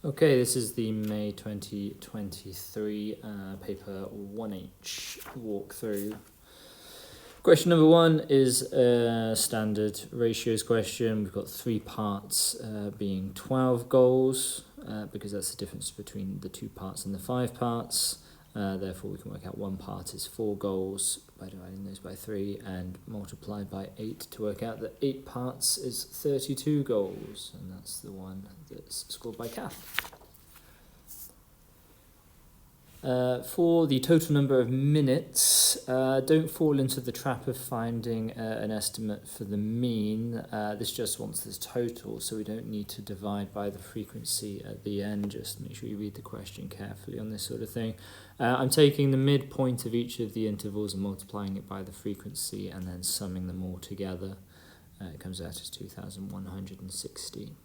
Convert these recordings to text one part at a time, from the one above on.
Okay, this is the May 2023 paper 1H walkthrough. Question number 1 is a standard ratios question. We've got 3 parts being 12 goals because that's the difference between the 2 parts and the 5 parts. Therefore, we can work out 1 part is 4 goals by dividing those by 3 and multiplied by 8 to work out that 8 parts is 32 goals, and that's the one that's scored by Kath. For the total number of minutes, don't fall into the trap of finding an estimate for the mean. This just wants this total, so we don't need to divide by the frequency at the end. Just make sure you read the question carefully on this sort of thing. I'm taking the midpoint of each of the intervals and multiplying it by the frequency and then summing them all together. It comes out as 2,160.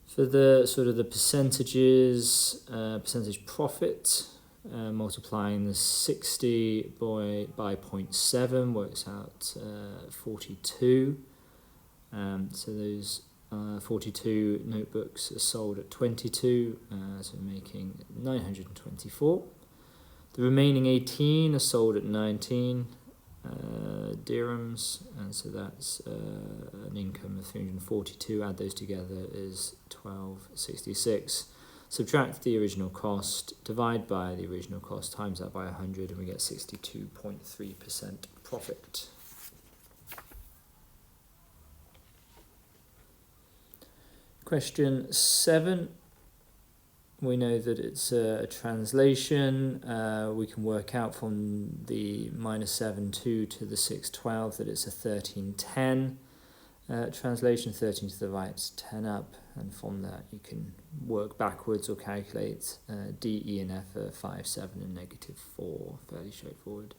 For the sort of the percentages, percentage profit, multiplying the 60 by 0.7 works out 42. So those 42 notebooks are sold at 22, so making 924. The remaining 18 are sold at 19 dirhams, and so that's an income of 342. Add those together is 1266. Subtract the original cost, divide by the original cost, times that by 100, and we get 62.3% profit. Question 7. We know that it's a translation. We can work out from the -7.2 to the 6.12 that it's a 13.10 translation. 13 to the right, 10 up, and from that you can work backwards or calculate D, E, and F are 5, 7, and -4. Fairly straightforward.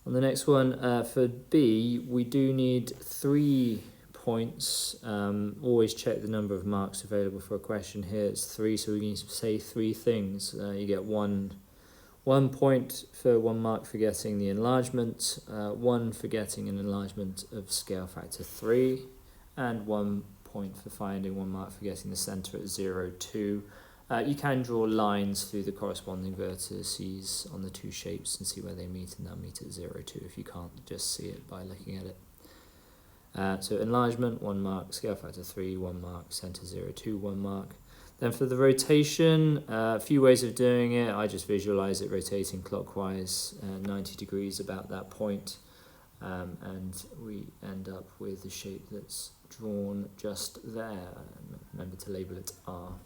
On the next one, for B, we do need 3 points. Always check the number of marks available for a question. Here it's 3, so we need to say 3 things. You get one point for 1 mark for getting the enlargement, 1 for getting an enlargement of scale factor 3, and 1 point for finding 1 mark for getting the centre at 0, 2. You can draw lines through the corresponding vertices on the 2 shapes and see where they meet, and they'll meet at 0, 2 if you can't just see it by looking at it. So enlargement, 1 mark, scale factor 3, 1 mark, centre 0, 2, 1 mark. Then for the rotation, a few ways of doing it. I just visualise it rotating clockwise 90 degrees about that point, and we end up with the shape that's drawn just there. Remember to label it R.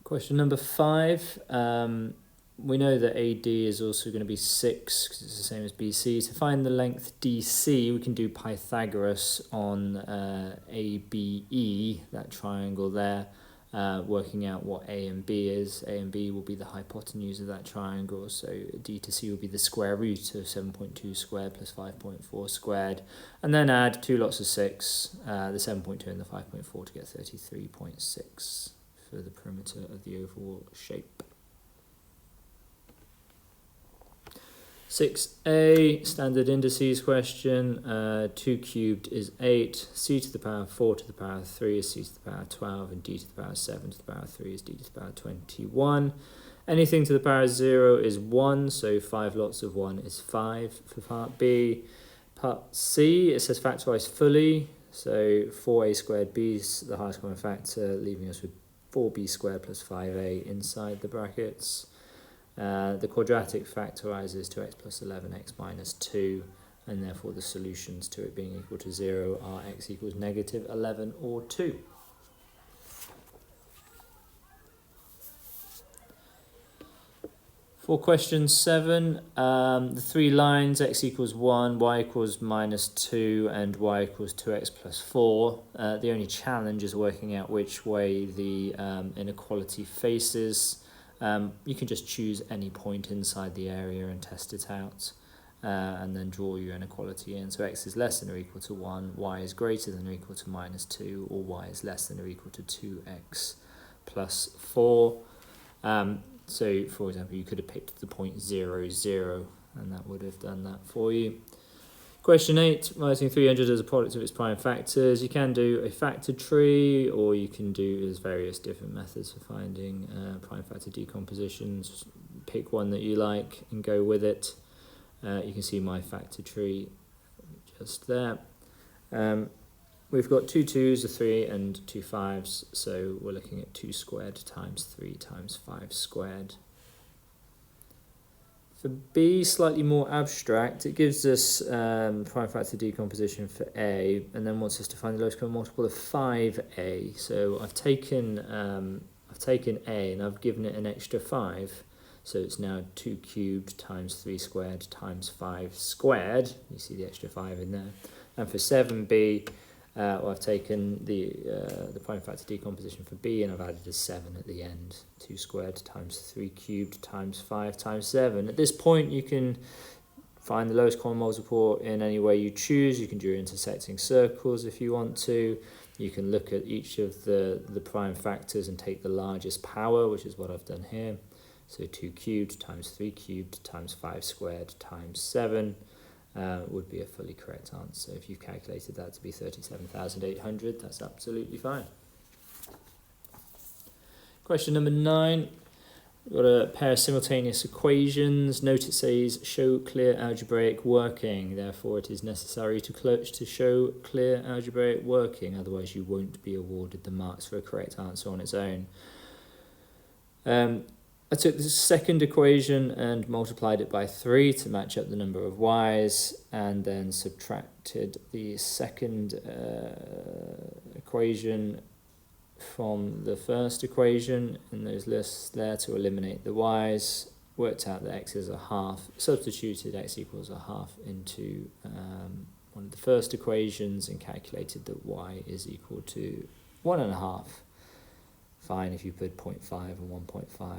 Question number 5. We know that AD is also going to be 6 because it's the same as BC. To find the length DC, we can do Pythagoras on ABE, that triangle there, working out what A and B is. A and B will be the hypotenuse of that triangle, so D to C will be the square root of 7.2 squared plus 5.4 squared. And then add 2 lots of 6, the 7.2 and the 5.4 to get 33.6 for the perimeter of the oval shape. 6a, standard indices question. 2 cubed is 8, c to the power 4 to the power 3 is c to the power 12, and d to the power 7 to the power 3 is d to the power 21. Anything to the power 0 is 1, so 5 lots of 1 is 5 for part B. Part C, it says factorise fully, so 4a squared b is the highest common factor, leaving us with 4b squared plus 5a inside the brackets. The quadratic factorises to x plus 11x minus 2, and therefore the solutions to it being equal to 0 are x equals -11 or 2. For question 7, the 3 lines x equals 1, y equals -2, and y equals 2x plus 4. The only challenge is working out which way the inequality faces. You can just choose any point inside the area and test it out, and then draw your inequality in. So x is less than or equal to 1, y is greater than or equal to -2, or y is less than or equal to 2x plus 4. So, for example, you could have picked the point 0, 0, and that would have done that for you. Question 8, writing 300 as a product of its prime factors. You can do a factor tree, or you can do, there's various different methods for finding prime factor decompositions. Pick one that you like and go with it. You can see my factor tree just there. We've got 2 2s, a 3 and 2 5s, so we're looking at 2 squared times 3 times 5 squared. For B, slightly more abstract, it gives us prime factor decomposition for A, and then wants us to find the lowest common multiple of 5A. So I've taken A and I've given it an extra 5. So it's now 2 cubed times 3 squared times 5 squared. You see the extra 5 in there. And for 7B, I've taken the prime factor decomposition for B and I've added a 7 at the end. 2 squared times 3 cubed times 5 times 7. At this point you can find the lowest common multiple in any way you choose. You can do intersecting circles if you want to. You can look at each of the prime factors and take the largest power, which is what I've done here. So 2 cubed times 3 cubed times 5 squared times 7. Would be a fully correct answer. If you've calculated that to be 37,800, that's absolutely fine. Question number 9. We've got a pair of simultaneous equations. Note it says show clear algebraic working. Therefore, it is necessary to show clear algebraic working. Otherwise, you won't be awarded the marks for a correct answer on its own. I took the second equation and multiplied it by 3 to match up the number of y's, and then subtracted the second equation from the first equation in those lists there to eliminate the y's. Worked out that x is a half, substituted x equals a half into one of the first equations and calculated that y is equal to 1.5. Fine if you put 0.5 and 1.5.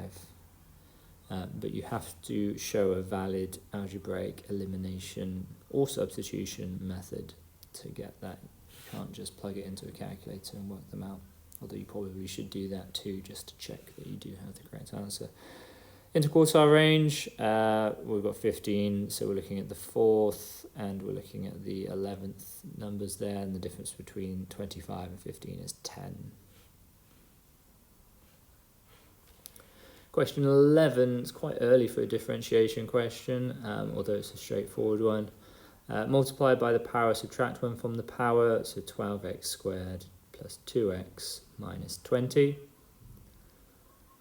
But you have to show a valid algebraic elimination or substitution method to get that. You can't just plug it into a calculator and work them out, although you probably should do that too, just to check that you do have the correct answer. Interquartile range, we've got 15, so we're looking at the 4th, and we're looking at the 11th numbers there, and the difference between 25 and 15 is 10. Question 11, it's quite early for a differentiation question, although it's a straightforward one. Multiply by the power, subtract 1 from the power, so 12x squared plus 2x minus 20.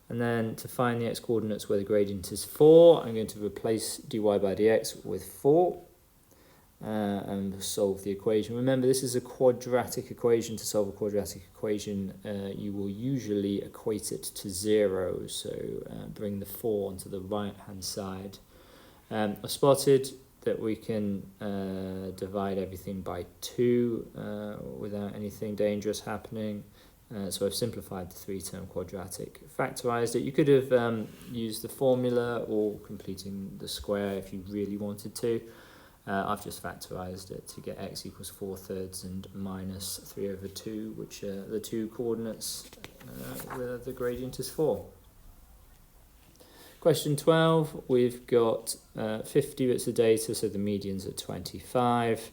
And then to find the x coordinates where the gradient is 4, I'm going to replace dy by dx with 4 and solve the equation. Remember, this is a quadratic equation. To solve a quadratic equation, you will usually equate it to 0, so bring the 4 onto the right-hand side. I spotted that we can divide everything by 2 without anything dangerous happening. So I've simplified the 3-term quadratic, factorised it. You could have used the formula or completing the square if you really wanted to. I've just factorised it to get x equals 4/3 and minus 3/2, which are the two coordinates where the gradient is 4. Question 12, we've got 50 bits of data, so the median's at 25.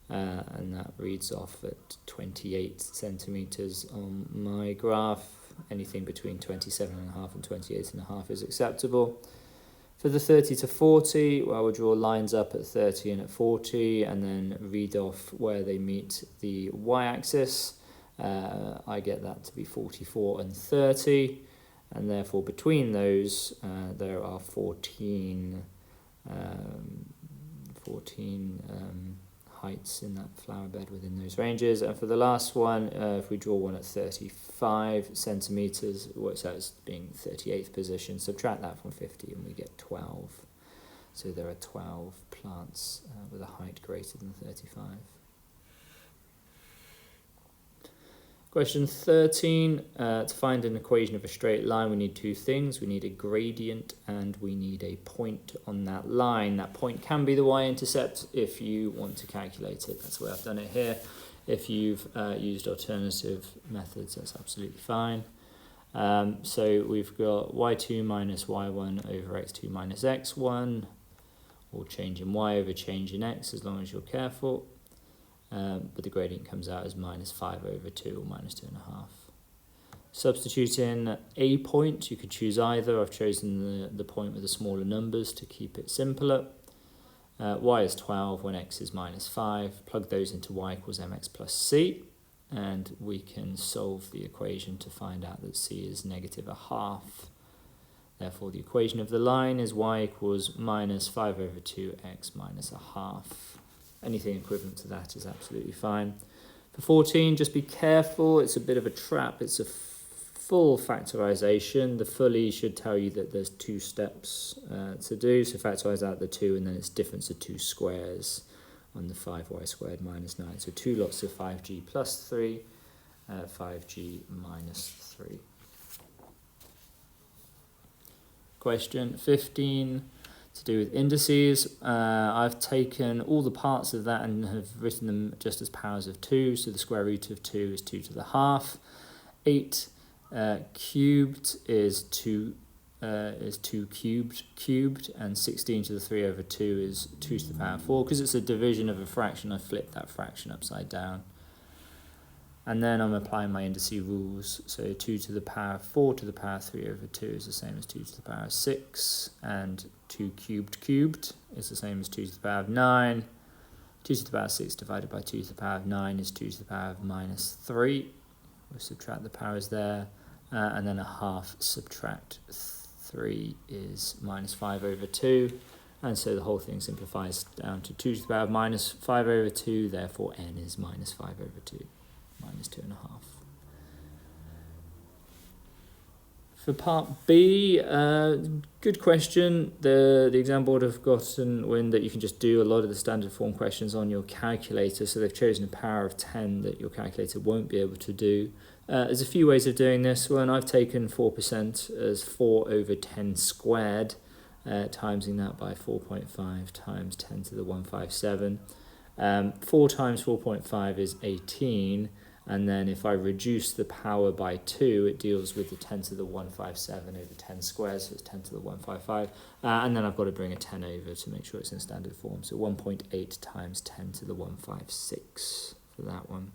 And that reads off at 28 centimetres on my graph. Anything between 27.5 and 28.5 is acceptable. For the 30 to 40, well, we'll draw lines up at 30 and at 40 and then read off where they meet the y-axis. I get that to be 44 and 30, and therefore between those there are 14 heights in that flower bed within those ranges. And for the last one, if we draw one at 35 centimetres, it works out as being 38th position. Subtract that from 50 and we get 12. So there are 12 plants with a height greater than 35. Question 13, to find an equation of a straight line, we need two things. We need a gradient and we need a point on that line. That point can be the y-intercept if you want to calculate it. That's the way I've done it here. If you've used alternative methods, that's absolutely fine. So we've got y2 minus y1 over x2 minus x1, or change in y over change in x, as long as you're careful. But the gradient comes out as minus 5 over 2, or minus 2.5. Substitute in a point, you could choose either. I've chosen the point with the smaller numbers to keep it simpler. Y is 12 when x is minus 5. Plug those into y equals mx plus c, and we can solve the equation to find out that c is negative 1/2. Therefore, the equation of the line is y equals minus 5 over 2x minus 1/2. Anything equivalent to that is absolutely fine. For 14, just be careful. It's a bit of a trap. It's a full factorization. The fully should tell you that there's 2 steps to do. So factorize out the 2, and then it's difference of 2 squares on the 5y squared minus 9. So 2 lots of 5g plus 3, 5g minus 3. Question 15, to do with indices. I've taken all the parts of that and have written them just as powers of 2. So the square root of 2 is 2 to the half. 8 cubed is 2 cubed, and 16 to the 3 over 2 is 2 to the power 4. Because it's a division of a fraction, I flipped that fraction upside down. And then I'm applying my indice rules. So 2 to the power 4 to the power 3 over 2 is the same as 2 to the power 6. And 2 cubed is the same as 2 to the power of 9. 2 to the power 6 divided by 2 to the power of 9 is 2 to the power of minus 3. We'll subtract the powers there. And then 1/2 subtract 3 is minus 5 over 2. And so the whole thing simplifies down to 2 to the power of minus 5 over 2. Therefore, n is minus 5 over 2. Minus 2.5. For part B, good question. The exam board have gotten wind that you can just do a lot of the standard form questions on your calculator, so they've chosen a power of 10 that your calculator won't be able to do. There's a few ways of doing this. Well, I've taken 4% as 4 over 10 squared, timesing that by 4.5 times 10 to the 157. 4 times 4.5 is 18. And then if I reduce the power by 2, it deals with the 10 to the 157 over 10 squares, so it's 10 to the 155. And then I've got to bring a 10 over to make sure it's in standard form. So 1.8 times 10 to the 156 for that one.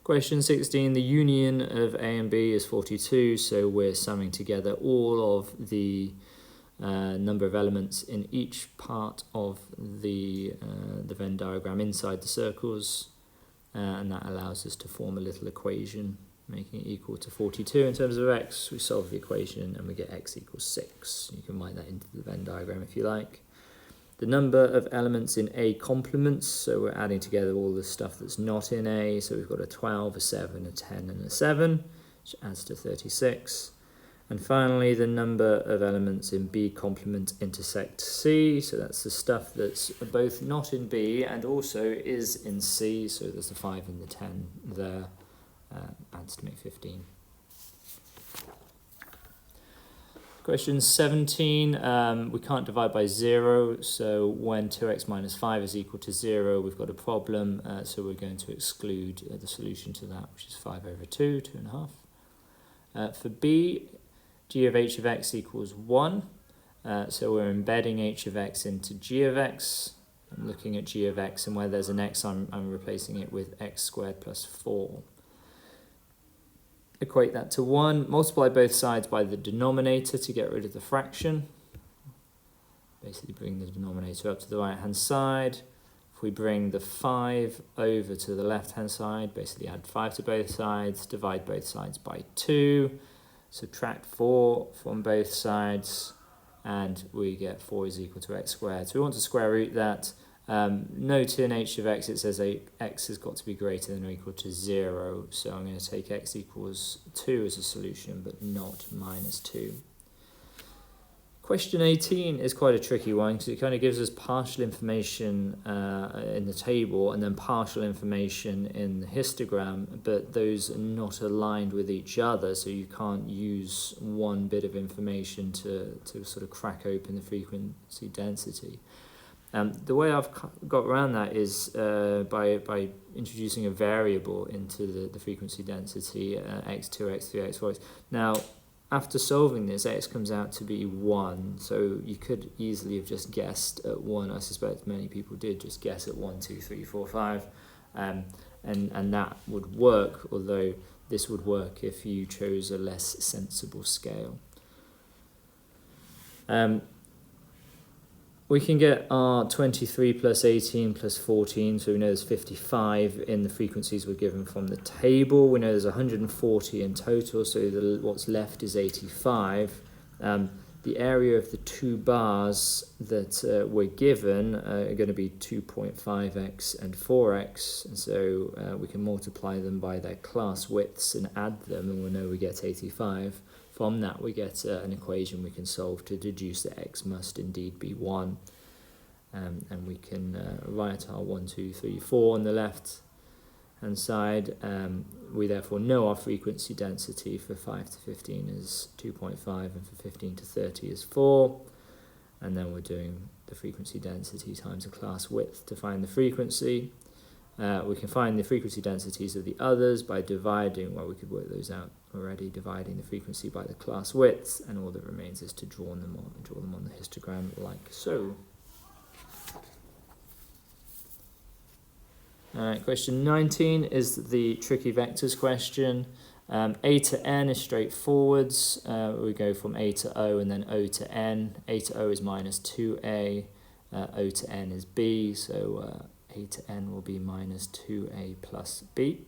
Question 16, the union of A and B is 42, so we're summing together all of the number of elements in each part of the Venn diagram inside the circles. And that allows us to form a little equation, making it equal to 42 in terms of x. We solve the equation and we get x equals 6. You can write that into the Venn diagram if you like. The number of elements in A complements, so we're adding together all the stuff that's not in A. So we've got a 12, a 7, a 10 and a 7, which adds to 36. And finally, the number of elements in B complement intersect C. So that's the stuff that's both not in B and also is in C. So there's the 5 and the 10 there. Adds to make 15. Question 17. We can't divide by 0. So when 2x minus 5 is equal to 0, we've got a problem. So we're going to exclude the solution to that, which is 5 over 2, 2.5. For B, g of h of x equals 1. So we're embedding h of x into g of x. I'm looking at g of x, and where there's an x, I'm replacing it with x squared plus 4. Equate that to 1. Multiply both sides by the denominator to get rid of the fraction. Basically bring the denominator up to the right-hand side. If we bring the 5 over to the left-hand side, basically add 5 to both sides, divide both sides by 2. Subtract 4 from both sides, and we get 4 is equal to x squared. So we want to square root that. Note in h of x it says x has got to be greater than or equal to 0. So I'm going to take x equals 2 as a solution, but not minus 2. Question 18 is quite a tricky one because it kind of gives us partial information in the table and then partial information in the histogram, but those are not aligned with each other, so you can't use one bit of information to sort of crack open the frequency density. The way I've got around that is by introducing a variable into the frequency density, x2, x3, x4. Now, after solving this, x comes out to be 1, so you could easily have just guessed at 1. I suspect many people did just guess at 1, 2, 3, 4, 5, and that would work, although this would work if you chose a less sensible scale. We can get our 23 plus 18 plus 14, so we know there's 55 in the frequencies we're given from the table. We know there's 140 in total, so what's left is 85. The area of the two bars that we're given are going to be 2.5x and 4x, and so we can multiply them by their class widths and add them, and we'll know we get 85. From that we get an equation we can solve to deduce that x must indeed be 1. And we can write our 1, 2, 3, 4 on the left hand side. We therefore know our frequency density for 5 to 15 is 2.5 and for 15 to 30 is 4. And then we're doing the frequency density times the class width to find the frequency. We can find the frequency densities of the others by dividing, well, we could work those out already, dividing the frequency by the class width, and all that remains is to draw them on the histogram like so. Alright, question 19 is the tricky vectors question. A to n is straightforward. We go from a to o and then o to n. A to o is minus 2a, o to n is b, so a to n will be minus 2a plus b.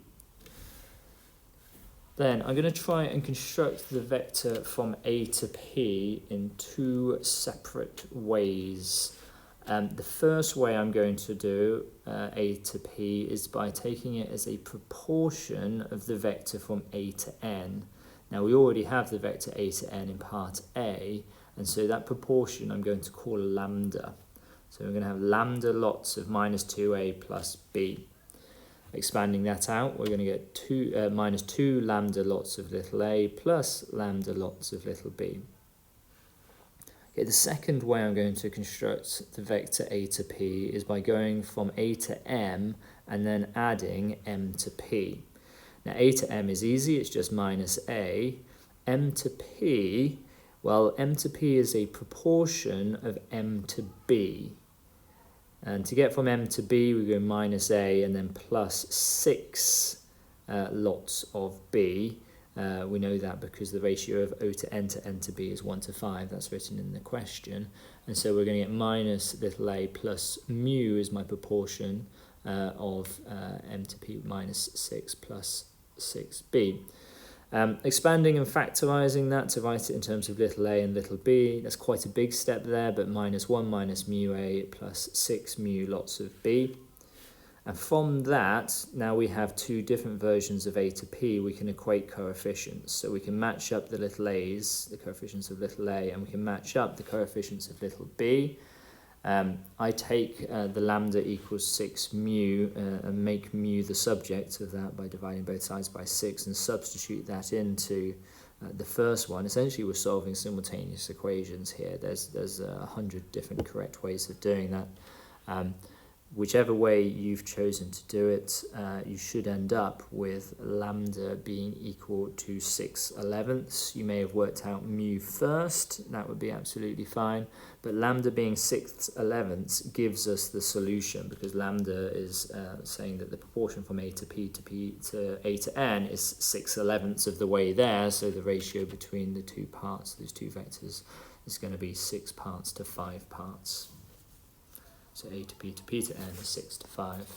Then I'm going to try and construct the vector from a to p in two separate ways. The first way I'm going to do a to p is by taking it as a proportion of the vector from a to n. Now we already have the vector a to n in part a, and so that proportion I'm going to call lambda. So we're going to have lambda lots of minus 2a plus b. Expanding that out, we're going to get minus 2 lambda lots of little a plus lambda lots of little b. Okay, the second way I'm going to construct the vector a to p is by going from a to m and then adding m to p. Now a to m is easy, it's just minus a. M to p, well, m to p is a proportion of m to b. And to get from m to b, we go minus a and then plus 6 lots of b. We know that because the ratio of o to n to b is 1 to 5. That's written in the question. And so we're going to get minus little a plus mu is my proportion of m to p minus 6 plus 6b. Expanding and factorising that to write it in terms of little a and little b, that's quite a big step there, but minus 1 minus mu a plus 6 mu lots of b. And from that, now we have two different versions of a to p. We can equate coefficients. So we can match up the little a's, the coefficients of little a, and we can match up the coefficients of little b. I take the lambda equals 6 mu and make mu the subject of that by dividing both sides by 6 and substitute that into the first one. Essentially, we're solving simultaneous equations here. There's 100 different correct ways of doing that. Whichever way you've chosen to do it, you should end up with lambda being equal to 6/11. You may have worked out mu first, that would be absolutely fine, but lambda being 6/11 gives us the solution, because lambda is saying that the proportion from a to p to a to n is 6/11 of the way there, so the ratio between the two parts, those two vectors, is going to be 6 parts to 5 parts. So a to p to n is 6 to 5.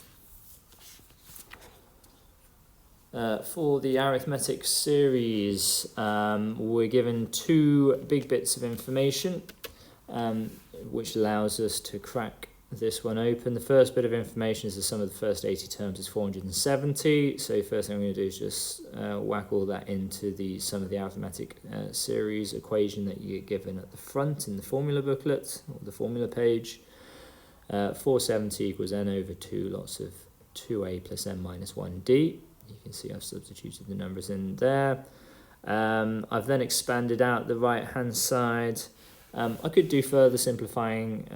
For the arithmetic series, we're given two big bits of information, which allows us to crack this one open. The first bit of information is the sum of the first 80 terms is 470. So first thing I'm going to do is just whack all that into the sum of the arithmetic series equation that you get given at the front in the formula booklet, or the formula page. 470 equals n over 2 lots of 2a plus n minus 1d. You can see I've substituted the numbers in there. I've then expanded out the right hand side I could do further simplifying,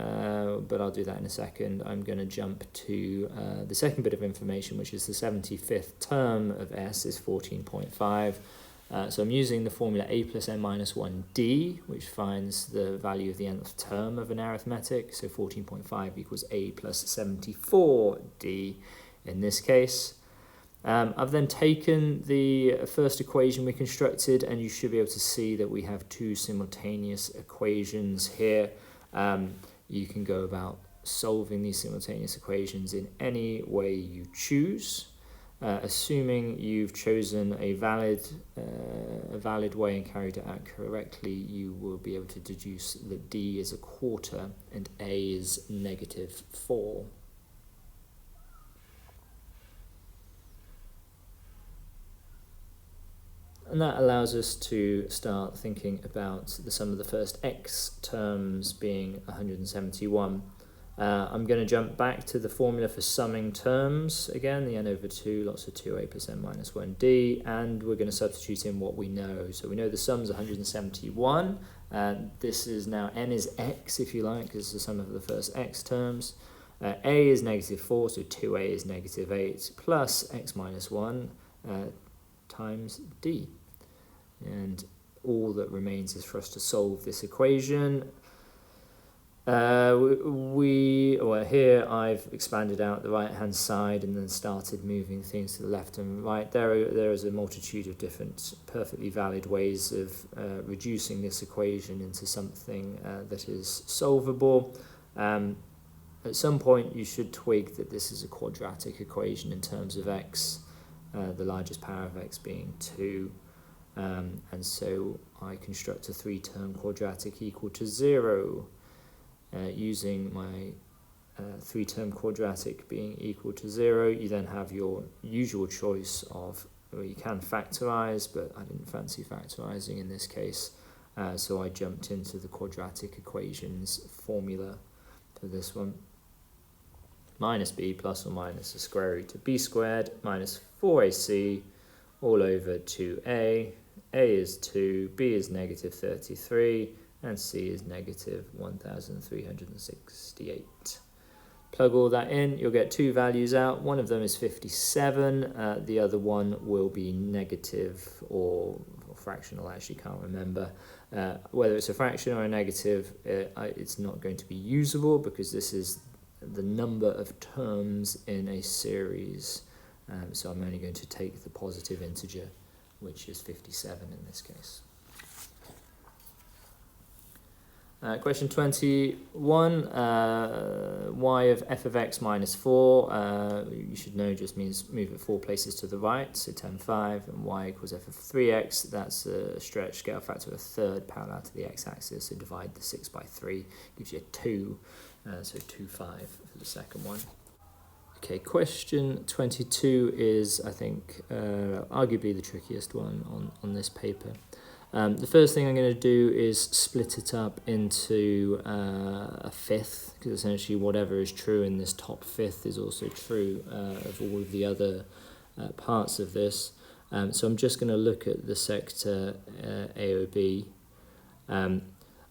but I'll do that in a second. I'm going to jump to the second bit of information, which is the 75th term of S is 14.5. So I'm using the formula a plus n minus 1d, which finds the value of the nth term of an arithmetic. So 14.5 equals a plus 74d in this case. I've then taken the first equation we constructed, and you should be able to see that we have two simultaneous equations here. You can go about solving these simultaneous equations in any way you choose. Assuming you've chosen a valid way and carried it out correctly, you will be able to deduce that d is a quarter and a is -4. And that allows us to start thinking about the sum of the first x terms being 171. I'm going to jump back to the formula for summing terms again, the n over 2, lots of 2a plus n minus 1d, and we're going to substitute in what we know. So we know the sum's 171, and this is now n is x, if you like, because it's the sum of the first x terms. A is -4, so 2a is -8, plus x minus 1 times d. And all that remains is for us to solve this equation. Here I've expanded out the right hand side and then started moving things to the left and right. There is a multitude of different perfectly valid ways of reducing this equation into something that is solvable. At some point you should twig that this is a quadratic equation in terms of x, the largest power of x being 2. And so I construct a 3-term quadratic equal to 0. Using my 3-term quadratic being equal to 0, you then have your usual choice of, well, you can factorize, but I didn't fancy factorizing in this case, so I jumped into the quadratic equations formula for this one. Minus b plus or minus the square root of b squared minus 4ac all over 2a. A is 2, b is -33, and c is -1368. Plug all that in, you'll get two values out. One of them is 57, the other one will be negative or fractional, I actually can't remember. Whether it's a fraction or a negative, it's not going to be usable because this is the number of terms in a series. So I'm only going to take the positive integer, which is 57 in this case. Question 21, y of f of x minus 4, you should know just means move it 4 places to the right, so 10, 5, and y equals f of 3x, that's a stretch scale factor of a third parallel to the x-axis, so divide the 6 by 3, gives you a 2, so 2, 5 for the second one. Okay, question 22 is, I think, arguably the trickiest one on this paper. The first thing I'm going to do is split it up into a fifth, because essentially whatever is true in this top fifth is also true of all of the other parts of this. So I'm just going to look at the sector AOB.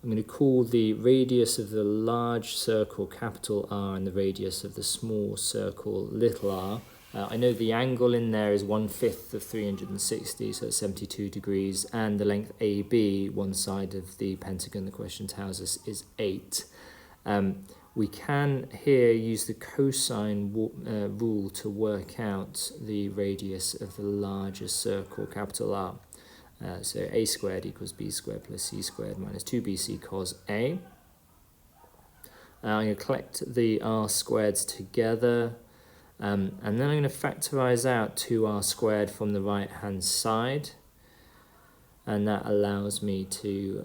I'm going to call the radius of the large circle capital R and the radius of the small circle little r. I know the angle in there is 1/5 of 360, so it's 72 degrees, and the length AB, one side of the pentagon the question tells us, is 8. We can here use the cosine rule to work out the radius of the largest circle, capital R. So a squared equals b squared plus c squared minus 2bc cos a. I'm going to collect the r squareds together, and then I'm going to factorize out 2r squared from the right hand side, and that allows me to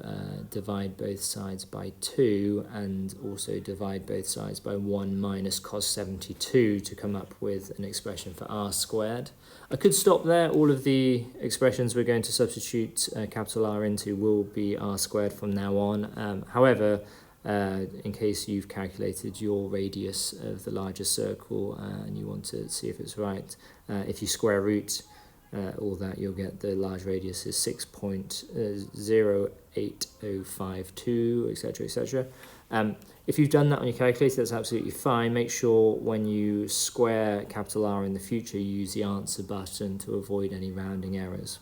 divide both sides by 2 and also divide both sides by 1 minus cos 72 to come up with an expression for r squared. I could stop there. All of the expressions we're going to substitute capital R into will be r squared from now on. However, in case you've calculated your radius of the larger circle and you want to see if it's right, if you square root all that, you'll get the large radius is 6.08 8052, etc., etc. If you've done that on your calculator, that's absolutely fine. Make sure when you square capital R in the future, you use the answer button to avoid any rounding errors.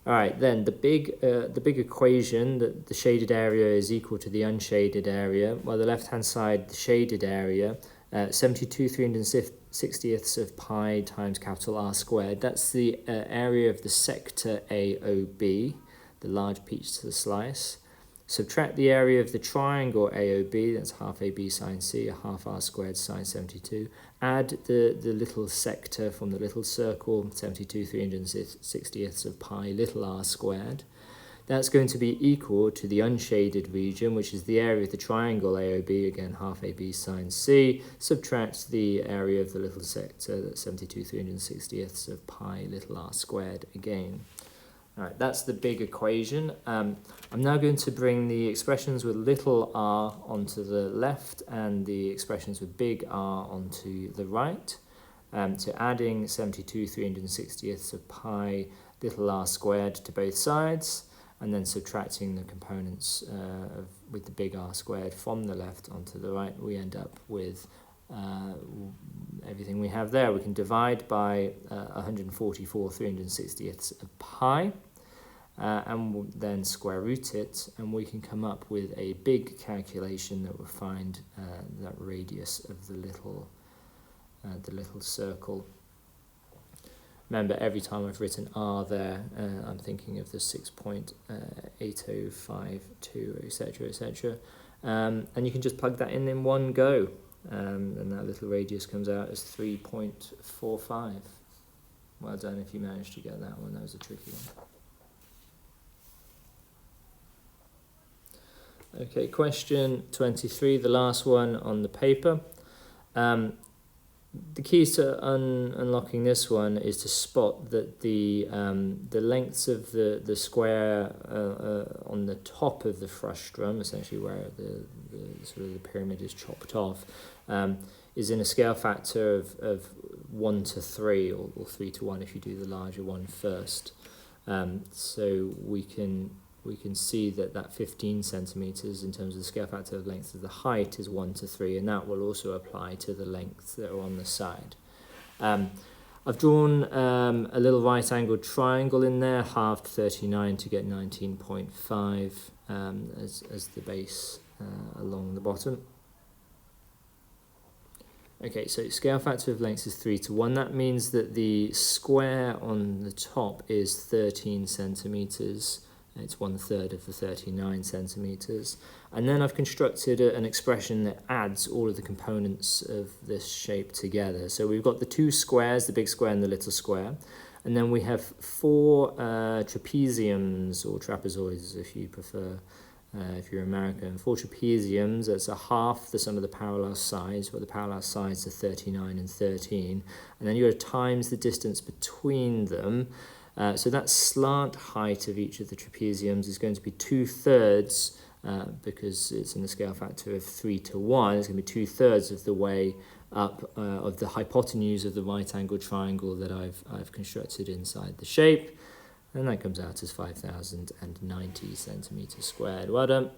All right, then the big equation, that the shaded area is equal to the unshaded area. Well, the left-hand side, the shaded area, 72 360ths of pi times capital R squared. That's the area of the sector AOB, the large piece to the slice. Subtract the area of the triangle AOB, that's half AB sine C, a half R squared sine 72. Add the little sector from the little circle, 72 360ths of pi little r squared. That's going to be equal to the unshaded region, which is the area of the triangle AOB, again half AB sine C. Subtract the area of the little sector, that's 72 360ths of pi little r squared again. All right, that's the big equation. I'm now going to bring the expressions with little r onto the left and the expressions with big R onto the right. So adding 72 360ths of pi little r squared to both sides, and then subtracting the components with the big R squared from the left onto the right, we end up with everything we have there. We can divide by 144 360ths of pi, and we'll then square root it, and we can come up with a big calculation that will find that radius of the little circle. Remember, every time I've written R there, I'm thinking of the 6.8052, etc., etc. And you can just plug that in one go, and that little radius comes out as 3.45. Well done if you managed to get that one. That was a tricky one. Okay, question 23, the last one on the paper. The keys to unlocking this one is to spot that the lengths of the square on the top of the frustrum, essentially where the sort of the pyramid is chopped off, is in a scale factor of 1 to 3 or 3 to 1 if you do the larger one first. So we can see that 15 centimeters in terms of the scale factor of length of the height is 1 to 3, and that will also apply to the lengths that are on the side. I've drawn a little right-angled triangle in there, halved 39 to get 19.5 as the base along the bottom. Okay, so scale factor of length is 3 to 1. That means that the square on the top is 13 centimeters. It's 1/3 of the 39 centimeters. And then I've constructed an expression that adds all of the components of this shape together. So we've got the two squares, the big square and the little square. And then we have 4 trapeziums, or trapezoids if you prefer, if you're American. 4 trapeziums, that's a half the sum of the parallel sides, where the parallel sides are 39 and 13. And then you've got to times the distance between them. So that slant height of each of the trapeziums is going to be 2/3, because it's in the scale factor of 3 to 1, it's going to be 2/3 of the way up of the hypotenuse of the right-angled triangle that I've constructed inside the shape, and that comes out as 5,090 centimeters squared. Well done.